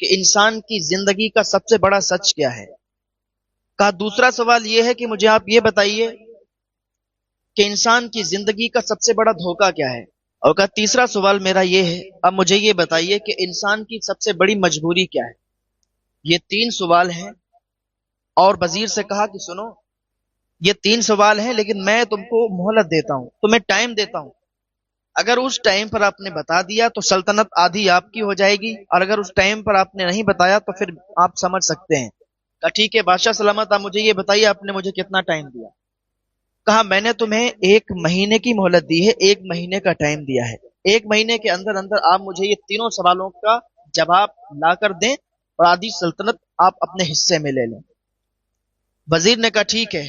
کہ انسان کی زندگی کا سب سے بڑا سچ کیا ہے؟ کہا دوسرا سوال یہ ہے کہ مجھے آپ یہ بتائیے کہ انسان کی زندگی کا سب سے بڑا دھوکہ کیا ہے؟ اور کہا تیسرا سوال میرا یہ ہے، اب مجھے یہ بتائیے کہ انسان کی سب سے بڑی مجبوری کیا ہے؟ یہ 3 سوال ہیں، اور وزیر سے کہا کہ سنو، یہ 3 سوال ہیں لیکن میں تم کو مہلت دیتا ہوں، تمہیں ٹائم دیتا ہوں. اگر اس ٹائم پر آپ نے بتا دیا تو سلطنت آدھی آپ کی ہو جائے گی، اور اگر اس ٹائم پر آپ نے نہیں بتایا تو پھر آپ سمجھ سکتے ہیں. کہا ٹھیک ہے بادشاہ سلامت، آپ مجھے یہ بتائیے آپ نے مجھے کتنا ٹائم دیا؟ کہا میں نے تمہیں 1 مہینے کی مہلت دی ہے، 1 مہینے کا ٹائم دیا ہے. 1 مہینے کے اندر اندر آپ مجھے یہ تینوں سوالوں کا جواب لا کر دیں اور آدھی سلطنت آپ اپنے حصے میں لے لیں. وزیر نے کہا ٹھیک ہے.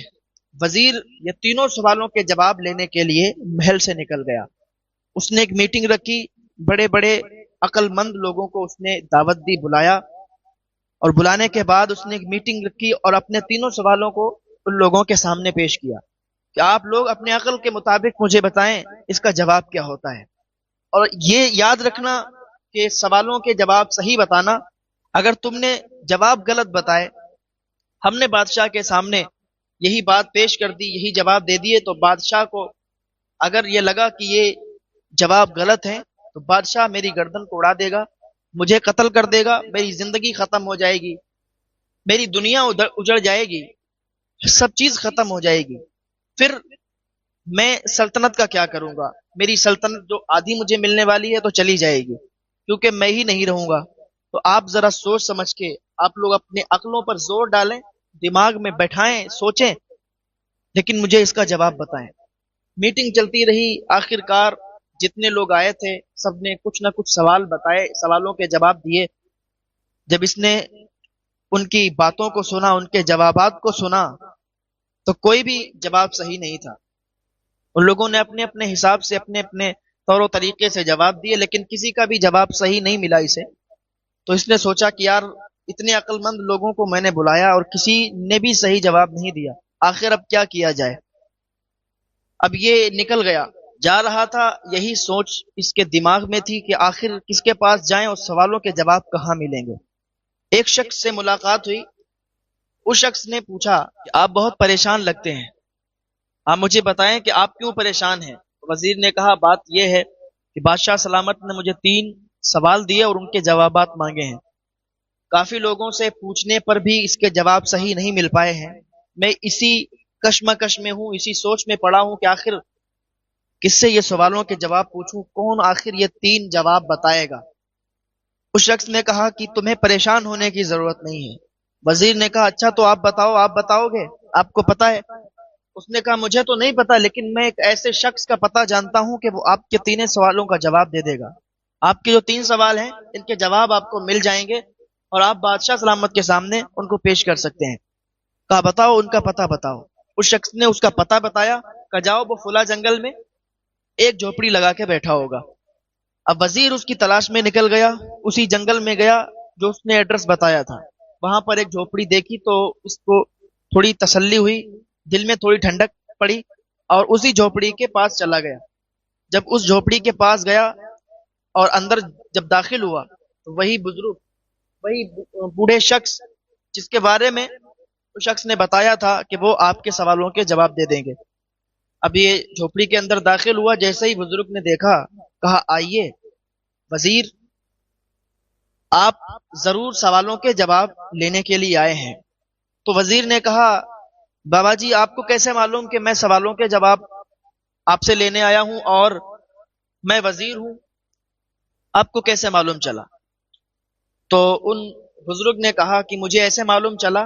وزیر یہ تینوں سوالوں کے جواب لینے کے لیے محل سے نکل گیا. اس نے ایک میٹنگ رکھی، بڑے بڑے عقل مند لوگوں کو اس نے دعوت دی، بلایا، اور بلانے کے بعد اس نے ایک میٹنگ رکھی اور اپنے تینوں سوالوں کو ان لوگوں کے سامنے پیش کیا کہ آپ لوگ اپنے عقل کے مطابق مجھے بتائیں اس کا جواب کیا ہوتا ہے. اور یہ یاد رکھنا کہ سوالوں کے جواب صحیح بتانا. اگر تم نے جواب غلط بتائے، ہم نے بادشاہ کے سامنے یہی بات پیش کر دی، یہی جواب دے دیے، تو بادشاہ کو اگر یہ لگا کہ یہ جواب غلط ہے تو بادشاہ میری گردن کو اڑا دے گا، مجھے قتل کر دے گا، میری زندگی ختم ہو جائے گی، میری دنیا اجڑ جائے گی، سب چیز ختم ہو جائے گی. پھر میں سلطنت کا کیا کروں گا؟ میری سلطنت جو آدھی مجھے ملنے والی ہے تو چلی جائے گی، کیونکہ میں ہی نہیں رہوں گا. تو آپ ذرا سوچ سمجھ کے آپ لوگ اپنے عقلوں پر زور ڈالیں، دماغ میں بیٹھائیں، سوچیں، لیکن مجھے اس کا جواب بتائیں. میٹنگ چلتی رہی، آخر کار جتنے لوگ آئے تھے سب نے کچھ نہ کچھ سوال بتائے، سوالوں کے جواب دیے. جب اس نے ان کی باتوں کو سنا، ان کے جوابات کو سنا، تو کوئی بھی جواب صحیح نہیں تھا. ان لوگوں نے اپنے اپنے حساب سے اپنے اپنے طور و طریقے سے جواب دیے، لیکن کسی کا بھی جواب صحیح نہیں ملا اسے. تو اس نے سوچا کہ یار اتنے عقل مند لوگوں کو میں نے بلایا اور کسی نے بھی صحیح جواب نہیں دیا، آخر اب کیا کیا جائے؟ اب یہ نکل گیا، جا رہا تھا، یہی سوچ اس کے دماغ میں تھی کہ آخر کس کے پاس جائیں اور سوالوں کے جواب کہاں ملیں گے. ایک شخص سے ملاقات ہوئی. اس شخص نے پوچھا کہ آپ بہت پریشان لگتے ہیں، آپ مجھے بتائیں کہ آپ کیوں پریشان ہیں؟ وزیر نے کہا بات یہ ہے کہ بادشاہ سلامت نے مجھے 3 سوال دیے اور ان کے جوابات مانگے ہیں. کافی لوگوں سے پوچھنے پر بھی اس کے جواب صحیح نہیں مل پائے ہیں. میں اسی کشمکش میں ہوں، اسی سوچ میں پڑا ہوں کہ آخر کس سے یہ سوالوں کے جواب پوچھوں، کون آخر یہ 3 جواب بتائے گا. اس شخص نے کہا کہ تمہیں پریشان ہونے کی ضرورت نہیں ہے. وزیر نے کہا اچھا تو آپ بتاؤ، آپ بتاؤ گے، آپ کو پتا ہے؟ اس نے کہا مجھے تو نہیں پتا، لیکن میں ایک ایسے شخص کا پتہ جانتا ہوں کہ وہ آپ کے 3 سوالوں کا جواب دے دے گا. آپ کے جو 3 سوال ہیں ان کے جواب آپ کو مل جائیں گے اور آپ بادشاہ سلامت کے سامنے ان کو پیش کر سکتے ہیں. کہا بتاؤ ان کا پتہ بتاؤ. اس شخص نے اس کا پتہ بتایا. کہا جاؤ وہ فلاں جنگل میں ایک جھوپڑی لگا کے بیٹھا ہوگا. اب وزیر اس کی تلاش میں نکل گیا، اسی جنگل میں گیا جو اس نے ایڈریس بتایا تھا. وہاں پر ایک جھوپڑی دیکھی تو اس کو تھوڑی تسلی ہوئی، دل میں تھوڑی ٹھنڈک پڑی اور اسی جھوپڑی کے پاس چلا گیا. جب اس جھوپڑی کے پاس گیا اور اندر جب داخل ہوا تو وہی بزرگ، وہی بوڑھے شخص جس کے بارے میں اس شخص نے بتایا تھا کہ وہ آپ کے سوالوں کے جواب دے دیں گے. اب یہ جھوپڑی کے اندر داخل ہوا، جیسے ہی بزرگ نے دیکھا کہا آئیے وزیر، آپ ضرور سوالوں کے جواب لینے کے لیے آئے ہیں. تو وزیر نے کہا بابا جی آپ کو کیسے معلوم کہ میں سوالوں کے جواب آپ سے لینے آیا ہوں اور میں وزیر ہوں؟ آپ کو کیسے معلوم چلا؟ تو ان بزرگ نے کہا کہ مجھے ایسے معلوم چلا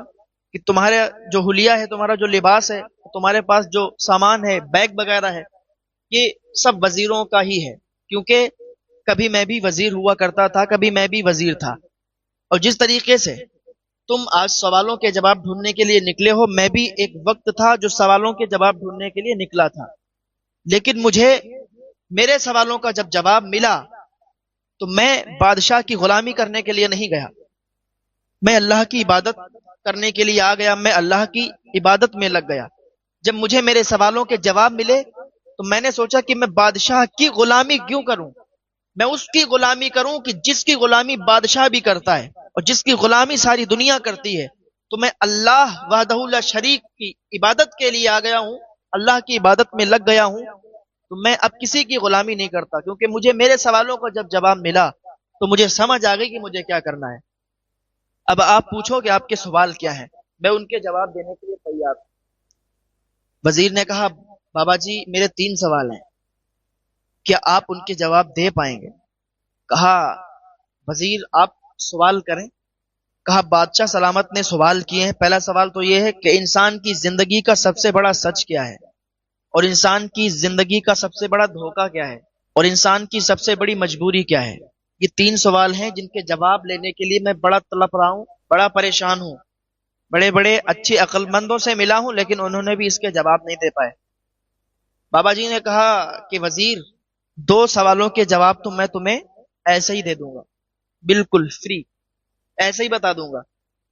کہ تمہارے جو حلیہ ہے، تمہارا جو لباس ہے، تمہارے پاس جو سامان ہے، بیگ وغیرہ ہے، یہ سب وزیروں کا ہی ہے، کیونکہ کبھی میں بھی وزیر ہوا کرتا تھا، کبھی میں بھی وزیر تھا. اور جس طریقے سے تم آج سوالوں کے جواب ڈھونڈنے کے لیے نکلے ہو، میں بھی ایک وقت تھا جو سوالوں کے جواب ڈھونڈنے کے لیے نکلا تھا. لیکن مجھے میرے سوالوں کا جب جواب ملا تو میں بادشاہ کی غلامی کرنے کے لیے نہیں گیا، میں اللہ کی عبادت کرنے کے لیے آ گیا، میں اللہ کی عبادت میں لگ گیا. جب مجھے میرے سوالوں کے جواب ملے تو میں نے سوچا کہ میں بادشاہ کی غلامی کیوں کروں، میں اس کی غلامی کروں کہ جس کی غلامی بادشاہ بھی کرتا ہے اور جس کی غلامی ساری دنیا کرتی ہے. تو میں اللہ وحدہ لا شریک کی عبادت کے لیے آ گیا ہوں، اللہ کی عبادت میں لگ گیا ہوں. تو میں اب کسی کی غلامی نہیں کرتا، کیونکہ مجھے میرے سوالوں کا جب جواب ملا تو مجھے سمجھ آ گئی کہ مجھے کیا کرنا ہے. اب آپ پوچھو کہ آپ کے سوال کیا ہیں، میں ان کے جواب دینے کے لیے تیار ہوں. وزیر نے کہا بابا جی میرے 3 سوال ہیں، کیا آپ ان کے جواب دے پائیں گے؟ کہا وزیر آپ سوال کریں. کہا بادشاہ سلامت نے سوال کیے ہیں. پہلا سوال تو یہ ہے کہ انسان کی زندگی کا سب سے بڑا سچ کیا ہے، اور انسان کی زندگی کا سب سے بڑا دھوکہ کیا ہے، اور انسان کی سب سے بڑی مجبوری کیا ہے. یہ 3 سوال ہیں جن کے جواب لینے کے لیے میں بڑا تڑپ رہا ہوں، بڑا پریشان ہوں. بڑے بڑے اچھے عقل مندوں سے ملا ہوں لیکن انہوں نے بھی اس کے جواب نہیں دے پائے. بابا جی نے کہا کہ وزیر 2 سوالوں کے جواب تو میں تمہیں ایسے ہی دے دوں گا، بالکل فری، ایسے ہی بتا دوں گا،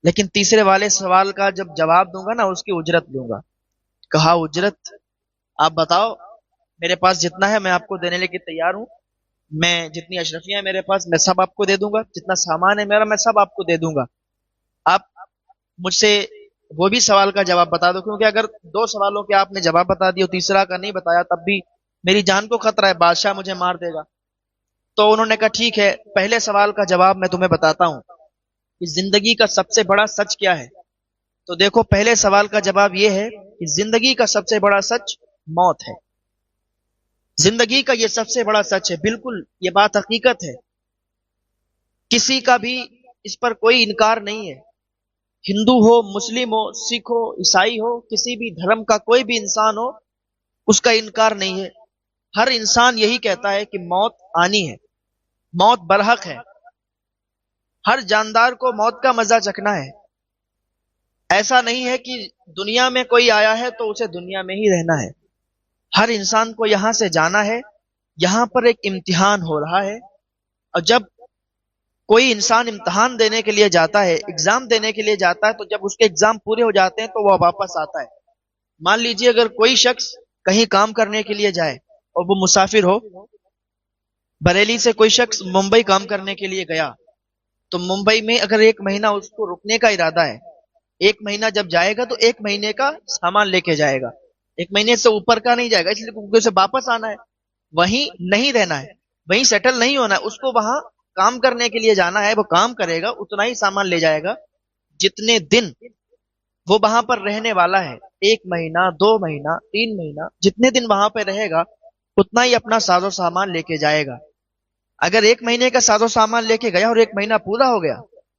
لیکن تیسرے والے سوال کا جب جواب دوں گا نا اس کی اجرت دوں گا. کہا اجرت؟ آپ بتاؤ، میرے پاس جتنا ہے میں آپ کو دینے کے تیار ہوں. میں جتنی اشرفیاں ہیں میرے پاس میں سب آپ کو دے دوں گا، جتنا سامان ہے میرا میں سب آپ کو دے دوں گا. آپ مجھ سے وہ بھی سوال کا جواب بتا دو، کیونکہ اگر 2 سوالوں کے آپ نے جواب بتا دیا اور تیسرا کا نہیں بتایا تب بھی میری جان کو خطرہ ہے، بادشاہ مجھے مار دے گا. تو انہوں نے کہا ٹھیک ہے، پہلے سوال کا جواب میں تمہیں بتاتا ہوں کہ زندگی کا سب سے بڑا سچ کیا ہے. تو دیکھو پہلے سوال کا جواب یہ ہے کہ زندگی کا سب سے بڑا سچ موت ہے. زندگی کا یہ سب سے بڑا سچ ہے، بالکل یہ بات حقیقت ہے، کسی کا بھی اس پر کوئی انکار نہیں ہے. ہندو ہو، مسلم ہو، سکھ ہو، عیسائی ہو، کسی بھی دھرم کا کوئی بھی انسان ہو، اس کا انکار نہیں ہے. ہر انسان یہی کہتا ہے کہ موت آنی ہے، موت برحق ہے. ہر جاندار کو موت کا مزہ چکھنا ہے. ایسا نہیں ہے کہ دنیا میں کوئی آیا ہے تو اسے دنیا میں ہی رہنا ہے. ہر انسان کو یہاں سے جانا ہے. یہاں پر ایک امتحان ہو رہا ہے، اور جب کوئی انسان امتحان دینے کے لیے جاتا ہے، ایگزام دینے کے لیے جاتا ہے، تو جب اس کے ایگزام پورے ہو جاتے ہیں تو وہ واپس آتا ہے. مان لیجئے اگر کوئی شخص کہیں کام کرنے کے لیے جائے اور وہ مسافر ہو، بریلی سے کوئی شخص ممبئی کام کرنے کے لیے گیا، تو ممبئی میں اگر 1 مہینہ اس کو رکنے کا ارادہ ہے، 1 مہینہ جب جائے گا تو 1 مہینے کا سامان لے کے جائے گا، 1 مہینے سے اوپر کا نہیں جائے گا، اس لیے کیونکہ اسے واپس آنا ہے، وہیں نہیں رہنا ہے، وہیں سیٹل نہیں ہونا ہے. اس کو وہاں کام کرنے کے لیے جانا ہے، وہ کام کرے گا، اتنا ہی سامان لے جائے گا جتنے دن وہ وہاں پر رہنے والا ہے. 1 مہینہ، 2 مہینہ، 3 مہینہ، جتنے دن وہاں پہ رہے گا اتنا ہی اپنا ساز و سامان لے کے جائے گا. اگر 1 مہینے کا ساز و سامان لے کے گیا اور 1 مہینہ پورا ہو گیا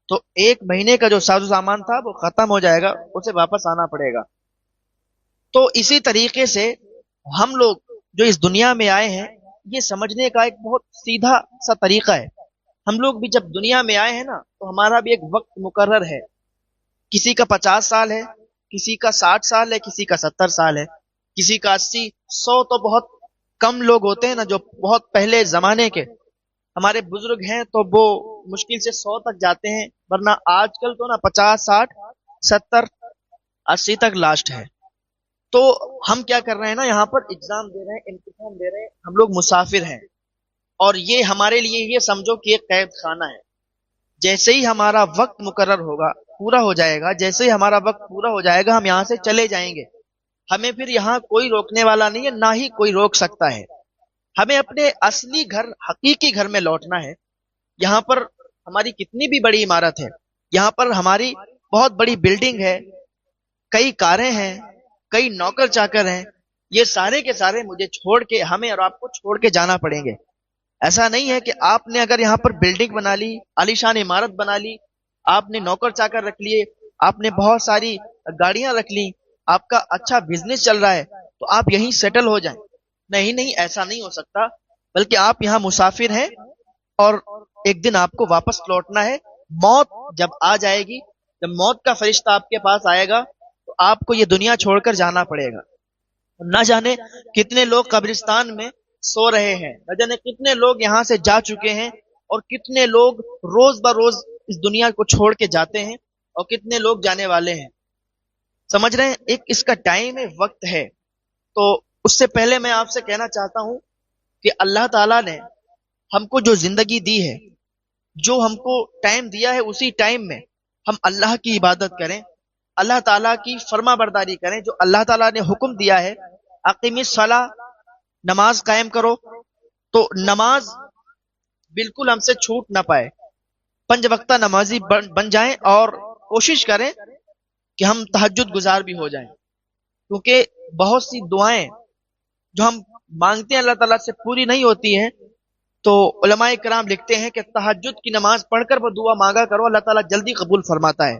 تو 1 مہینے کا جو ساز و سامان تھا وہ ختم ہو جائے گا، اسے واپس آنا پڑے گا. تو اسی طریقے سے ہم لوگ جو اس دنیا میں آئے ہیں، یہ سمجھنے کا ایک بہت سیدھا سا طریقہ ہے. ہم لوگ بھی جب دنیا میں آئے ہیں نا تو ہمارا بھی ایک وقت مقرر ہے. کسی کا 50 سال ہے، کسی کا 60 سال ہے، کسی کا 70 سال ہے، کسی کا 80، 100. تو بہت کم لوگ ہوتے ہیں نا جو بہت پہلے زمانے کے ہمارے بزرگ ہیں تو وہ مشکل سے 100 تک جاتے ہیں، ورنہ آج کل تو نا 50، 60، 70، 80 تک لاسٹ ہے. تو ہم کیا کر رہے ہیں نا، یہاں پر ایگزام دے رہے ہیں، امتحان دے رہے ہیں، ہم لوگ مسافر ہیں. اور یہ ہمارے لیے یہ سمجھو کہ ایک قید خانہ ہے. جیسے ہی ہمارا وقت مقرر ہوگا، پورا ہو جائے گا، جیسے ہی ہمارا وقت پورا ہو جائے گا ہم یہاں سے چلے جائیں گے. ہمیں پھر یہاں کوئی روکنے والا نہیں ہے، نہ ہی کوئی روک سکتا ہے. ہمیں اپنے اصلی گھر، حقیقی گھر میں لوٹنا ہے. یہاں پر ہماری کتنی بھی بڑی عمارت ہے، یہاں پر ہماری بہت بڑی بلڈنگ ہے، کئی کاریں ہیں، کئی نوکر چاکر ہیں، یہ سارے کے سارے مجھے چھوڑ کے، ہمیں اور آپ کو چھوڑ کے جانا پڑیں گے. ایسا نہیں ہے کہ آپ نے اگر یہاں پر بلڈنگ بنا لی، عالیشان عمارت بنا لی، آپ نے نوکر چاکر رکھ لیے، آپ نے بہت ساری گاڑیاں رکھ لی، آپ کا اچھا بزنس چل رہا ہے تو آپ یہیں سیٹل ہو جائیں. نہیں نہیں، ایسا نہیں ہو سکتا، بلکہ آپ یہاں مسافر ہیں اور ایک دن آپ کو واپس لوٹنا ہے. موت جب آ جائے گی، جب موت کا فرشتہ آپ کے پاس آئے گا تو آپ کو یہ دنیا چھوڑ کر جانا پڑے گا. نہ جانے کتنے لوگ قبرستان میں سو رہے ہیں، نہ جانے کتنے لوگ یہاں سے جا چکے ہیں، اور کتنے لوگ روز بروز اس دنیا کو چھوڑ کے جاتے ہیں، اور کتنے لوگ جانے والے ہیں. سمجھ رہے ہیں؟ ایک اس کا ٹائم ہے، وقت ہے. تو اس سے پہلے میں آپ سے کہنا چاہتا ہوں کہ اللہ تعالیٰ نے ہم کو جو زندگی دی ہے، جو ہم کو ٹائم دیا ہے، اسی ٹائم میں ہم اللہ کی عبادت کریں، اللہ تعالیٰ کی فرما برداری کریں، جو اللہ تعالیٰ نے حکم دیا ہے، اقیم الصلاۃ، نماز قائم کرو، تو نماز بالکل ہم سے چھوٹ نہ پائے، 5 وقتہ نمازی بن جائیں، اور کوشش کریں کہ ہم تہجد گزار بھی ہو جائیں، کیونکہ بہت سی دعائیں جو ہم مانگتے ہیں اللہ تعالیٰ سے پوری نہیں ہوتی ہیں، تو علماء کرام لکھتے ہیں کہ تہجد کی نماز پڑھ کر وہ دعا مانگا کرو، اللہ تعالیٰ جلدی قبول فرماتا ہے۔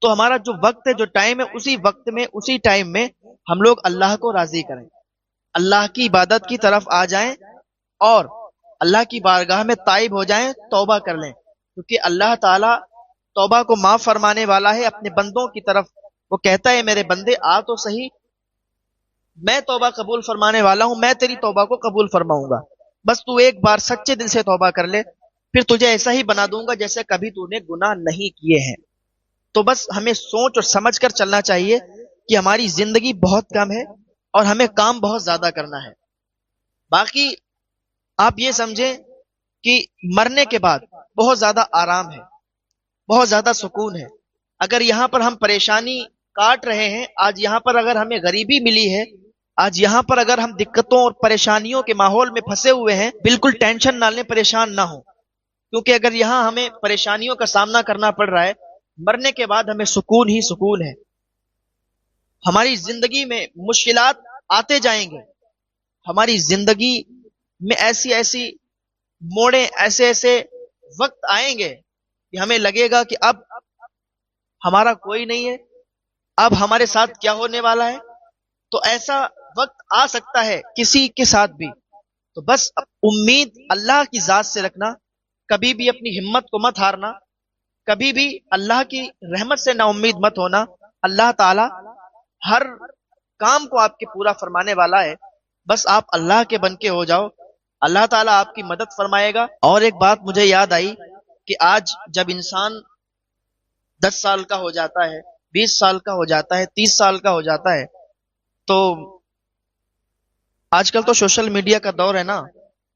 تو ہمارا جو وقت ہے، جو ٹائم ہے، اسی وقت میں، اسی ٹائم میں ہم لوگ اللہ کو راضی کریں، اللہ کی عبادت کی طرف آ جائیں، اور اللہ کی بارگاہ میں تائب ہو جائیں، توبہ کر لیں، کیونکہ اللہ تعالیٰ توبہ کو معاف فرمانے والا ہے اپنے بندوں کی طرف۔ وہ کہتا ہے میرے بندے آ تو صحیح، میں توبہ قبول فرمانے والا ہوں، میں تیری توبہ کو قبول فرماؤں گا، بس تو ایک بار سچے دل سے توبہ کر لے، پھر تجھے ایسا ہی بنا دوں گا جیسے کبھی تو نے گناہ نہیں کیے ہیں۔ تو بس ہمیں سوچ اور سمجھ کر چلنا چاہیے کہ ہماری زندگی بہت کم ہے اور ہمیں کام بہت زیادہ کرنا ہے۔ باقی آپ یہ سمجھیں کہ مرنے کے بعد بہت زیادہ آرام ہے، بہت زیادہ سکون ہے۔ اگر یہاں پر ہم پریشانی کاٹ رہے ہیں، آج یہاں پر اگر ہمیں غریبی ملی ہے، آج یہاں پر اگر ہم دقتوں اور پریشانیوں کے ماحول میں پھنسے ہوئے ہیں، بالکل ٹینشن نہ لیں، پریشان نہ ہوں، کیونکہ اگر یہاں ہمیں پریشانیوں کا سامنا کرنا پڑ رہا ہے، مرنے کے بعد ہمیں سکون ہی سکون ہے۔ ہماری زندگی میں مشکلات آتے جائیں گے، ہماری زندگی میں ایسی ایسی موڑیں، ایسے ایسے وقت آئیں گے کہ ہمیں لگے گا کہ اب ہمارا کوئی نہیں ہے، اب ہمارے ساتھ کیا ہونے والا ہے۔ تو ایسا وقت آ سکتا ہے کسی کے ساتھ بھی، تو بس امید اللہ کی ذات سے رکھنا، کبھی بھی اپنی ہمت کو مت ہارنا، کبھی بھی اللہ کی رحمت سے نا امید مت ہونا۔ اللہ تعالی ہر کام کو آپ کے پورا فرمانے والا ہے، بس آپ اللہ کے بن کے ہو جاؤ، اللہ تعالیٰ آپ کی مدد فرمائے گا۔ اور ایک بات مجھے یاد آئی کہ آج جب انسان 10 سال کا ہو جاتا ہے، 20 سال کا ہو جاتا ہے، 30 سال کا ہو جاتا ہے، تو آج کل تو سوشل میڈیا کا دور ہے نا،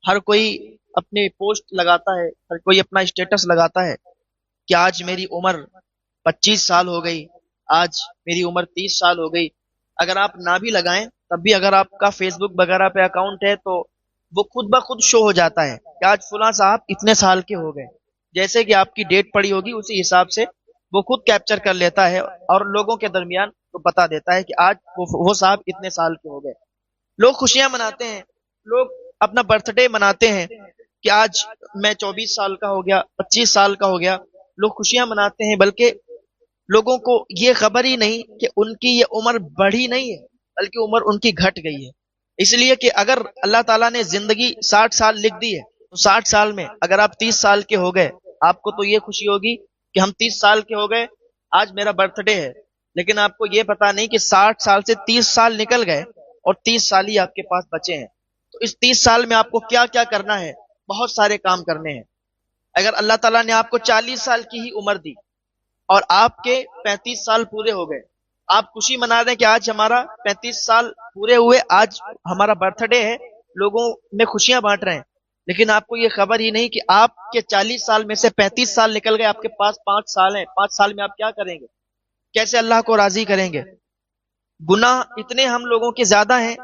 ہر کوئی اپنے پوسٹ لگاتا ہے، ہر کوئی اپنا اسٹیٹس لگاتا ہے کہ آج میری عمر 25 سال ہو گئی، آج میری عمر 30 سال ہو گئی۔ اگر آپ نہ بھی لگائیں تب بھی اگر آپ کا فیس بک وغیرہ پہ اکاؤنٹ ہے تو وہ خود بخود شو ہو جاتا ہے کہ آج فلاں صاحب اتنے سال کے ہو گئے، جیسے کہ آپ کی ڈیٹ پڑی ہوگی اسی حساب سے وہ خود کیپچر کر لیتا ہے اور لوگوں کے درمیان تو بتا دیتا ہے کہ آج وہ صاحب اتنے سال کے ہو گئے۔ لوگ خوشیاں مناتے ہیں، لوگ اپنا برتھ ڈے مناتے ہیں کہ آج میں 24 سال کا ہو گیا، 25 سال کا ہو گیا، لوگ خوشیاں مناتے ہیں، بلکہ لوگوں کو یہ خبر ہی نہیں کہ ان کی یہ عمر بڑھی نہیں ہے بلکہ عمر ان کی گھٹ گئی ہے۔ اس لیے کہ اگر اللہ تعالیٰ نے زندگی 60 سال لکھ دی ہے تو 60 سال میں اگر آپ 30 سال کے ہو گئے، آپ کو تو یہ خوشی ہوگی کہ ہم 30 سال کے ہو گئے، آج میرا برتھ ڈے ہے، لیکن آپ کو یہ پتا نہیں کہ 60 سال سے 30 سال نکل گئے اور 30 سال ہی آپ کے پاس بچے ہیں۔ تو اس 30 سال میں آپ کو کیا کیا کرنا ہے، بہت سارے کام کرنے ہیں۔ اگر اللہ تعالیٰ نے آپ کو 40 سال کی ہی عمر دی اور آپ کے 35 سال پورے ہو گئے، آپ خوشی منا رہے ہیں کہ آج ہمارا 35 سال پورے ہوئے، آج ہمارا برتھ ڈے ہے، لوگوں میں خوشیاں بانٹ رہے ہیں، لیکن آپ کو یہ خبر ہی نہیں کہ آپ کے 40 سال میں سے 35 سال نکل گئے، آپ کے پاس 5 سال ہیں، 5 سال میں آپ کیا کریں گے، کیسے اللہ کو راضی کریں گے۔ گناہ اتنے ہم لوگوں کے زیادہ ہیں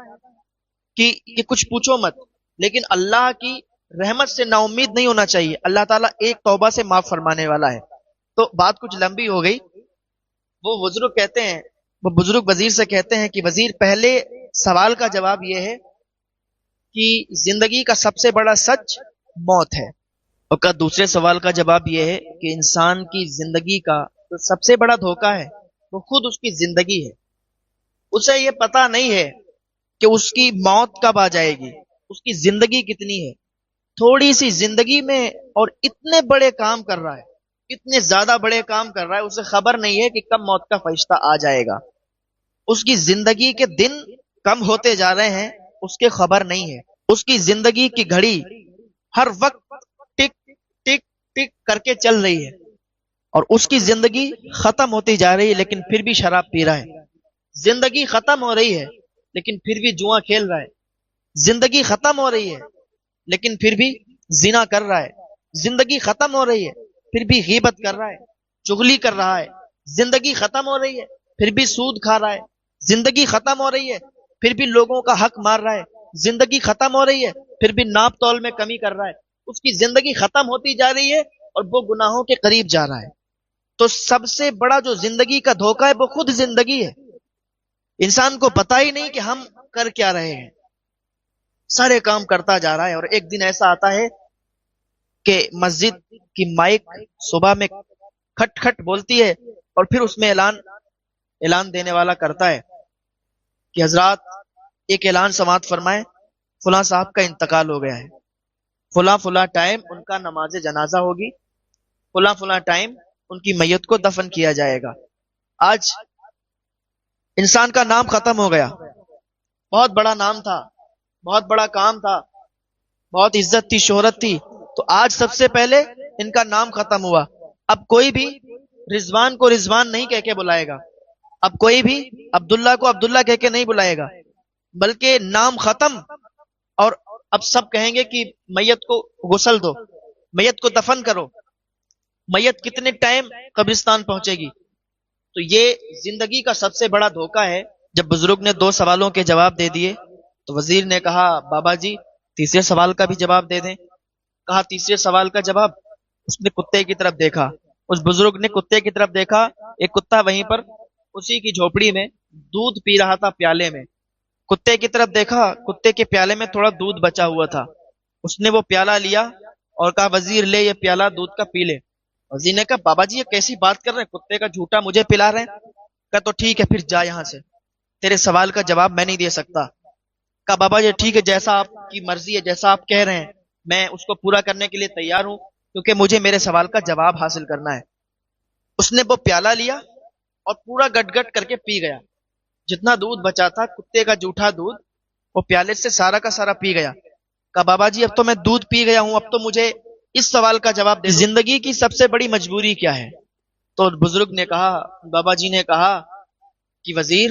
کہ کچھ پوچھو مت، لیکن اللہ کی رحمت سے نا امید نہیں ہونا چاہیے، اللہ تعالیٰ ایک توبہ سے معاف فرمانے والا ہے۔ تو بات کچھ لمبی ہو گئی، وہ بزرگ کہتے ہیں، وہ بزرگ وزیر سے کہتے ہیں کہ وزیر، پہلے سوال کا جواب یہ ہے کہ زندگی کا سب سے بڑا سچ موت ہے، اور کا دوسرے سوال کا جواب یہ ہے کہ انسان کی زندگی کا جو سب سے بڑا دھوکہ ہے وہ خود اس کی زندگی ہے۔ اسے یہ پتا نہیں ہے کہ اس کی موت کب آ جائے گی، اس کی زندگی کتنی ہے، تھوڑی سی زندگی میں اور اتنے بڑے کام کر رہا ہے، اتنے زیادہ بڑے کام کر رہا ہے، اسے خبر نہیں ہے کہ کب موت کا فرشتہ آ جائے گا۔ اس کی زندگی کے دن کم ہوتے جا رہے ہیں، اس کے خبر نہیں ہے۔ اس کی زندگی کی گھڑی ہر وقت ٹک ٹک ٹک کر کے چل رہی ہے، اور اس کی زندگی ختم ہوتی جا رہی ہے لیکن پھر بھی شراب پی رہا ہے۔ زندگی ختم ہو رہی ہے لیکن پھر بھی جوا کھیل رہا ہے۔ زندگی ختم ہو رہی ہے لیکن پھر بھی زنا کر رہا ہے، زندگی ختم ہو رہی ہے، پھر بھی غیبت کر رہا ہے، چغلی کر رہا ہے، زندگی ختم ہو رہی ہے، پھر بھی سود کھا رہا ہے، زندگی ختم ہو رہی ہے، پھر بھی لوگوں کا حق مار رہا ہے، زندگی ختم ہو رہی ہے، پھر بھی ناپ تول میں کمی کر رہا ہے، اس کی زندگی ختم ہوتی جا رہی ہے اور وہ گناہوں کے قریب جا رہا ہے۔ تو سب سے بڑا جو زندگی کا دھوکہ ہے وہ خود زندگی ہے۔ انسان کو پتا ہی نہیں کہ ہم کر کیا رہے ہیں، سارے کام کرتا جا رہا ہے، اور ایک دن ایسا آتا ہے کہ مسجد کی مائک صبح میں کھٹ کھٹ بولتی ہے، اور پھر اس میں اعلان دینے والا کرتا ہے کہ حضرات ایک اعلان سماعت فرمائیں، فلاں صاحب کا انتقال ہو گیا ہے، فلاں فلاں ٹائم ان کا نماز جنازہ ہوگی، فلاں فلاں ٹائم ان کی میت کو دفن کیا جائے گا۔ آج انسان کا نام ختم ہو گیا، بہت بڑا نام تھا، بہت بڑا کام تھا، بہت عزت تھی، شہرت تھی، تو آج سب سے پہلے ان کا نام ختم ہوا۔ اب کوئی بھی رضوان کو رضوان نہیں کہہ کے بلائے گا، اب کوئی بھی عبداللہ کو عبداللہ کہہ کے نہیں بلائے گا، بلکہ نام ختم، اور اب سب کہیں گے کہ میت کو غسل دو، میت کو دفن کرو، میت کتنے ٹائم قبرستان پہنچے گی۔ تو یہ زندگی کا سب سے بڑا دھوکہ ہے۔ جب بزرگ نے 2 سوالوں کے جواب دے دیے تو وزیر نے کہا بابا جی تیسرے سوال کا بھی جواب دے دیں۔ کہا تیسرے سوال کا جواب؟ اس نے کتے کی طرف دیکھا، اس بزرگ نے کتے کی طرف دیکھا، ایک کتا وہیں پر اسی کی جھوپڑی میں دودھ پی رہا تھا پیالے میں، کتے کی طرف دیکھا، کتے کے پیالے میں تھوڑا دودھ بچا ہوا تھا، اس نے وہ پیالہ لیا اور کہا وزیر لے یہ پیالہ دودھ کا پی لے۔ وزیر نے کہا بابا جی یہ کیسی بات کر رہے ہیں، کتے کا جھوٹا مجھے پلا رہے ہیں؟ کہا تو ٹھیک ہے پھر جا یہاں سے، تیرے سوال کا جواب میں نہیں دے سکتا۔ کہا بابا جی ٹھیک ہے، جیسا آپ کی مرضی ہے، جیسا آپ کہہ رہے ہیں میں اس کو پورا کرنے کے لیے تیار ہوں، کیونکہ مجھے میرے سوال کا جواب حاصل کرنا ہے۔ اس نے وہ پیالہ لیا اور پورا گٹ گٹ کر کے پی گیا، جتنا دودھ بچا تھا کتے کا جھوٹا دودھ وہ پیالے سے سارا کا سارا پی گیا۔ کہا بابا جی اب تو میں دودھ پی گیا ہوں، اب تو مجھے اس سوال کا جواب دے، زندگی کی سب سے بڑی مجبوری کیا ہے؟ تو بزرگ نے کہا، بابا جی نے کہا کہ وزیر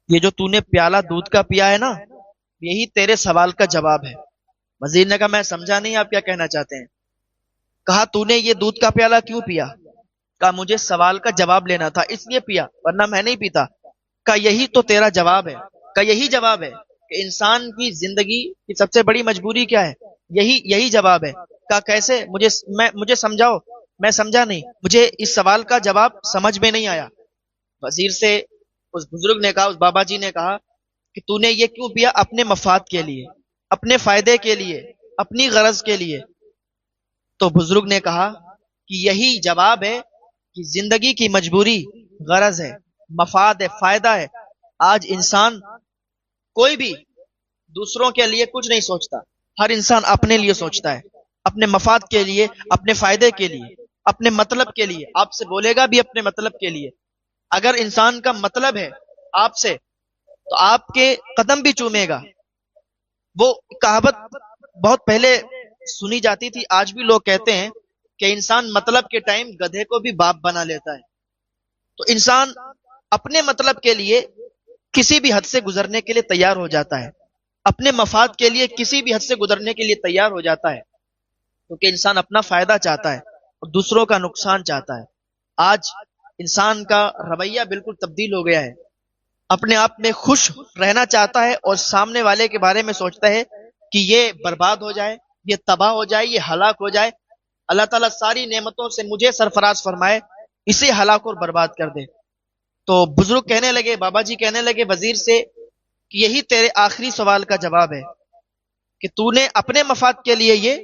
یہ جو تو نے پیالہ دودھ کا پیا ہے نا یہی تیرے سوال کا جواب ہے۔ وزیر نے کہا میں سمجھا نہیں آپ کیا کہنا چاہتے ہیں۔ کہا تو نے یہ دودھ کا پیالہ کیوں پیا؟ کہا مجھے سوال کا جواب لینا تھا اس لیے پیا، ورنہ میں نہیں پیتا۔ کہا یہی تو تیرا جواب ہے، کہا یہی جواب ہے کہ انسان کی زندگی کی سب سے بڑی مجبوری کیا ہے، یہی جواب ہے۔ کہا کیسے؟ مجھے سمجھاؤ، میں سمجھا نہیں، مجھے اس سوال کا جواب سمجھ میں نہیں آیا۔ وزیر سے اس بزرگ نے کہا، اس بابا جی نے کہا کہ تو نے یہ کیوں پیا؟ اپنے مفاد کے لیے، اپنے فائدے کے لیے، اپنی غرض کے لیے۔ تو بزرگ نے کہا کہ یہی جواب ہے کہ زندگی کی مجبوری غرض ہے، مفاد ہے، فائدہ ہے۔ آج انسان کوئی بھی دوسروں کے لیے کچھ نہیں سوچتا، ہر انسان اپنے لیے سوچتا ہے، اپنے مفاد کے لیے، اپنے فائدے کے لیے، اپنے مطلب کے لیے، آپ سے بولے گا بھی اپنے مطلب کے لیے۔ اگر انسان کا مطلب ہے آپ سے تو آپ کے قدم بھی چومے گا۔ وہ کہاوت بہت پہلے سنی جاتی تھی، آج بھی لوگ کہتے ہیں کہ انسان مطلب کے ٹائم گدھے کو بھی باپ بنا لیتا ہے۔ تو انسان اپنے مطلب کے لیے کسی بھی حد سے گزرنے کے لیے تیار ہو جاتا ہے، اپنے مفاد کے لیے کسی بھی حد سے گزرنے کے لیے تیار ہو جاتا ہے، کیونکہ انسان اپنا فائدہ چاہتا ہے اور دوسروں کا نقصان چاہتا ہے۔ آج انسان کا رویہ بالکل تبدیل ہو گیا ہے، اپنے آپ میں خوش رہنا چاہتا ہے اور سامنے والے کے بارے میں سوچتا ہے کہ یہ برباد ہو جائے، یہ تباہ ہو جائے، یہ ہلاک ہو جائے، اللہ تعالیٰ ساری نعمتوں سے مجھے سرفراز فرمائے، اسے ہلاک اور برباد کر دے۔ تو بزرگ کہنے لگے، بابا جی کہنے لگے وزیر سے کہ یہی تیرے آخری سوال کا جواب ہے کہ تو نے اپنے مفاد کے لیے یہ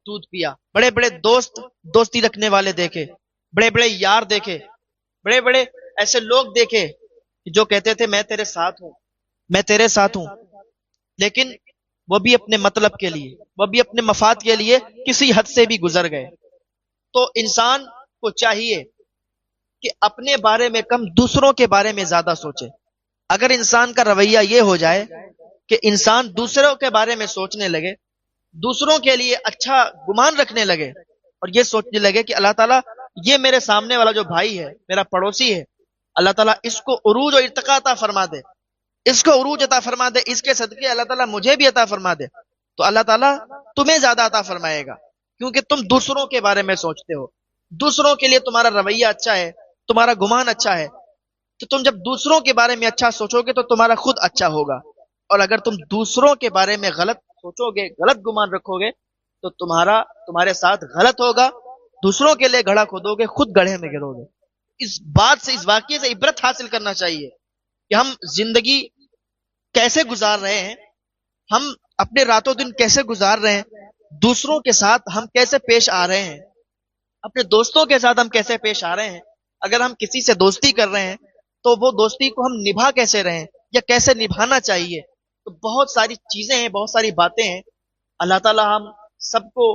دودھ پیا۔ بڑے بڑے دوستی رکھنے والے دیکھے، بڑے بڑے یار دیکھے، بڑے بڑے ایسے لوگ دیکھے جو کہتے تھے میں تیرے ساتھ ہوں، میں تیرے ساتھ ہوں، لیکن وہ بھی اپنے مطلب کے لیے، وہ بھی اپنے مفاد کے لیے کسی حد سے بھی گزر گئے۔ تو انسان کو چاہیے کہ اپنے بارے میں کم دوسروں کے بارے میں زیادہ سوچے۔ اگر انسان کا رویہ یہ ہو جائے کہ انسان دوسروں کے بارے میں سوچنے لگے، دوسروں کے لیے اچھا گمان رکھنے لگے اور یہ سوچنے لگے کہ اللہ تعالیٰ یہ میرے سامنے والا جو بھائی ہے، میرا پڑوسی ہے، اللہ تعالیٰ اس کو عروج و ارتقاء عطا فرما دے، اس کو عروج عطا فرما دے، اس کے صدقے اللہ تعالیٰ مجھے بھی عطا فرما دے، تو اللہ تعالیٰ تمہیں زیادہ عطا فرمائے گا، کیونکہ تم دوسروں کے بارے میں سوچتے ہو، دوسروں کے لیے تمہارا رویہ اچھا ہے، تمہارا گمان اچھا ہے، تو تم جب دوسروں کے بارے میں اچھا سوچو گے تو تمہارا خود اچھا ہوگا، اور اگر تم دوسروں کے بارے میں غلط سوچو گے، غلط گمان رکھو گے، تو تمہارے ساتھ غلط ہوگا، دوسروں کے لیے گڑھا کھودو گے، خود گڑھے میں گرو گے۔ اس بات سے، اس واقعے سے عبرت حاصل کرنا چاہیے کہ ہم زندگی کیسے گزار رہے ہیں، ہم اپنے راتوں دن کیسے گزار رہے ہیں، دوسروں کے ساتھ ہم کیسے پیش آ رہے ہیں، اپنے دوستوں کے ساتھ ہم کیسے پیش آ رہے ہیں، اگر ہم کسی سے دوستی کر رہے ہیں تو وہ دوستی کو ہم نبھا کیسے رہے ہیں یا کیسے نبھانا چاہیے۔ تو بہت ساری چیزیں ہیں، بہت ساری باتیں ہیں، اللہ تعالی ہم سب کو